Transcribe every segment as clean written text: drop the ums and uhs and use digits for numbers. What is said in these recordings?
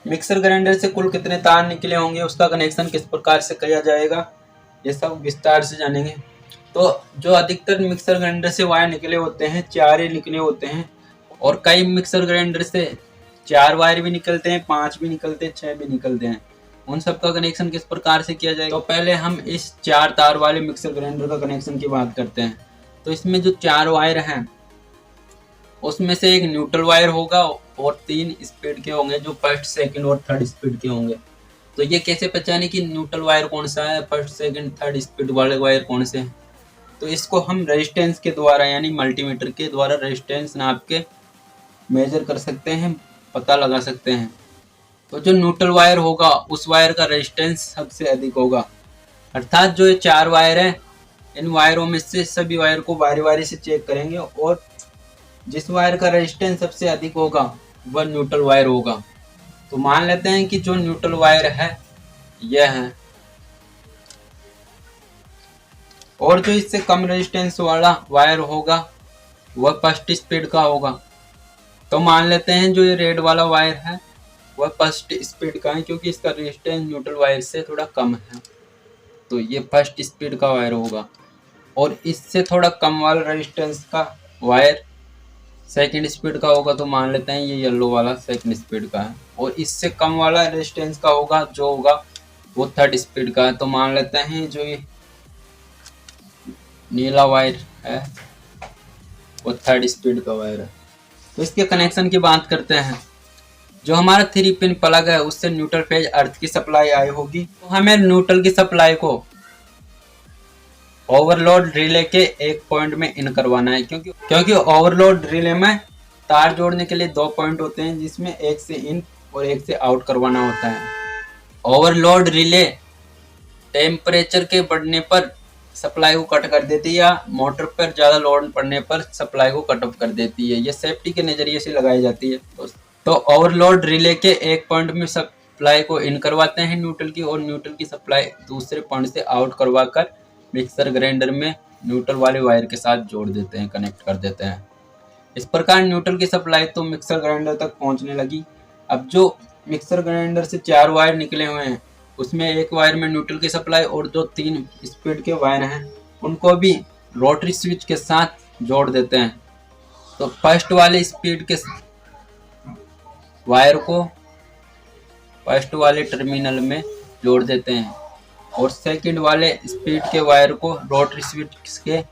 Mixer grinder से कुल कितने तार निकले होंगे, उसका कनेक्शन किस प्रकार से किया जाएगा, ये सब विस्तार से जानेंगे। तो जो अधिकतर मिक्सर ग्राइंडर से वायर निकले होते हैं 4 ही निकले होते हैं, और कई मिक्सर ग्राइंडर से 4 वायर भी निकलते हैं, 5 भी निकलते हैं, 6 भी निकलते हैं। उन सब का कनेक्शन किस प्रकार से किया जाएगा। तो पहले हम इस 4 तार वाले मिक्सर ग्राइंडर का कनेक्शन की बात करते हैं। तो इसमें जो 4 वायर हैं उसमें से एक न्यूट्रल वायर होगा और 3 स्पीड के होंगे जो फर्स्ट, सेकंड और थर्ड स्पीड के होंगे। तो ये कैसे पहचाने कि न्यूट्रल वायर कौन सा है, फर्स्ट, सेकंड, थर्ड स्पीड वाले वायर कौन से हैं। तो इसको हम रेजिस्टेंस के द्वारा यानी मल्टीमीटर के द्वारा रेजिस्टेंस नाप के मेजर कर सकते हैं, पता लगा सकते हैं। तो जो न्यूट्रल वायर होगा उस वायर का रेजिस्टेंस सबसे अधिक होगा। अर्थात जो ये 4 वायर हैं इन वायरों में से सभी वायर को बारी बारी से चेक करेंगे और जिस वायर का रेजिस्टेंस सबसे अधिक होगा वह न्यूट्रल वायर होगा। तो मान लेते हैं कि जो न्यूट्रल वायर है यह है, और जो इससे कम रेजिस्टेंस वाला वायर होगा वह फर्स्ट स्पीड का होगा। तो मान लेते हैं जो ये रेड वाला वायर है वह फर्स्ट स्पीड का है, क्योंकि इसका रेजिस्टेंस न्यूट्रल वायर से थोड़ा कम है। तो ये फर्स्ट स्पीड का वायर होगा, और इससे थोड़ा कम वाला रेजिस्टेंस का वायर सेकंड स्पीड का होगा। तो मान लेते हैं ये येलो वाला सेकंड स्पीड का है, और इससे कम वाला रेजिस्टेंस का होगा जो होगा वो थर्ड स्पीड का है। तो मान लेते हैं जो ये नीला वायर है वो थर्ड स्पीड का वायर है। तो इसके कनेक्शन की बात करते हैं। जो हमारा 3 पिन प्लग है उससे न्यूट्रल फेज अर्थ की सप्लाई आई होगी। तो हमें न्यूट्रल की सप्लाई को ओवरलोड रिले के एक पॉइंट में इन करवाना है, क्योंकि ओवरलोड रिले में तार जोड़ने के लिए 2 पॉइंट होते हैं, जिसमें एक से इन और एक से आउट करवाना होता है। ओवरलोड रिले टेम्परेचर के बढ़ने पर सप्लाई को कट कर देती है, या मोटर पर ज़्यादा लोड पड़ने पर सप्लाई को कट ऑफ कर देती है। ये सेफ्टी के नज़रिए से लगाई जाती है। तो ओवरलोड रिले के एक पॉइंट में सप्लाई को इन करवाते हैं न्यूट्रल की, और न्यूट्रल की सप्लाई दूसरे पॉइंट से आउट करवा कर मिक्सर ग्राइंडर में न्यूट्रल वाले वायर के साथ जोड़ देते हैं, कनेक्ट कर देते हैं। इस प्रकार न्यूट्रल की सप्लाई तो मिक्सर ग्राइंडर तक पहुंचने लगी। अब जो मिक्सर ग्राइंडर से 4 वायर निकले हुए हैं उसमें एक वायर में न्यूट्रल की सप्लाई, और जो 3 स्पीड के वायर हैं उनको भी रोटरी स्विच के साथ जोड़ देते हैं। तो फर्स्ट वाले स्पीड के वायर को फर्स्ट वाले टर्मिनल में जोड़ देते हैं, और सेकंड वाले स्पीड के वायर को रोटरी स्विच के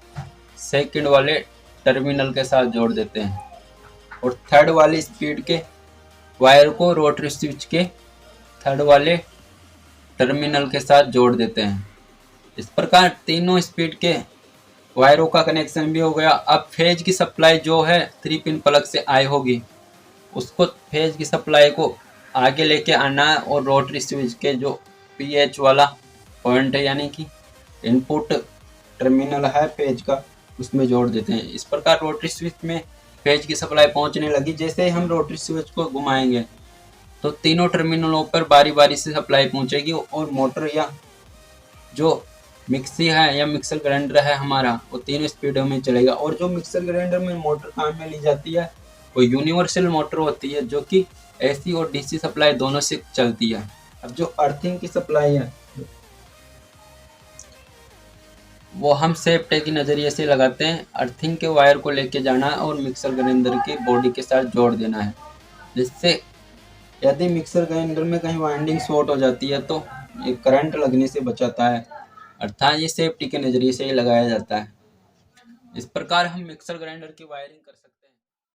सेकंड वाले टर्मिनल के साथ जोड़ देते हैं, और थर्ड वाले स्पीड के वायर को रोटरी स्विच के थर्ड वाले टर्मिनल के साथ जोड़ देते हैं। इस प्रकार तीनों स्पीड के वायरों का कनेक्शन भी हो गया। अब फेज की सप्लाई जो है 3 पिन प्लग से आई होगी, उसको फेज की सप्लाई को आगे लेके आना है, और रोटरी स्विच के जो पीएच वाला पॉइंट है यानी कि इनपुट टर्मिनल है फेज का, उसमें जोड़ देते हैं। इस प्रकार रोटरी स्विच में फेज की सप्लाई पहुंचने लगी। जैसे ही हम रोटरी स्विच को घुमाएंगे तो तीनों टर्मिनलों पर बारी बारी से सप्लाई पहुंचेगी, और मोटर या जो मिक्सी है या मिक्सर ग्राइंडर है हमारा वो तीनों स्पीडों में चलेगा। और जो मिक्सर ग्राइंडर में मोटर काम में ली जाती है वो यूनिवर्सल मोटर होती है, जो कि एसी और डीसी सप्लाई दोनों से चलती है। अब जो अर्थिंग की सप्लाई है वो हम सेफ्टी के नज़रिए से लगाते हैं। अर्थिंग के वायर को लेके जाना है और मिक्सर ग्राइंडर की बॉडी के साथ जोड़ देना है, जिससे यदि मिक्सर ग्राइंडर में कहीं वाइंडिंग शॉर्ट हो जाती है तो ये करंट लगने से बचाता है। अर्थात ये सेफ्टी के नज़रिए से ही लगाया जाता है। इस प्रकार हम मिक्सर ग्राइंडर की वायरिंग कर सकते हैं।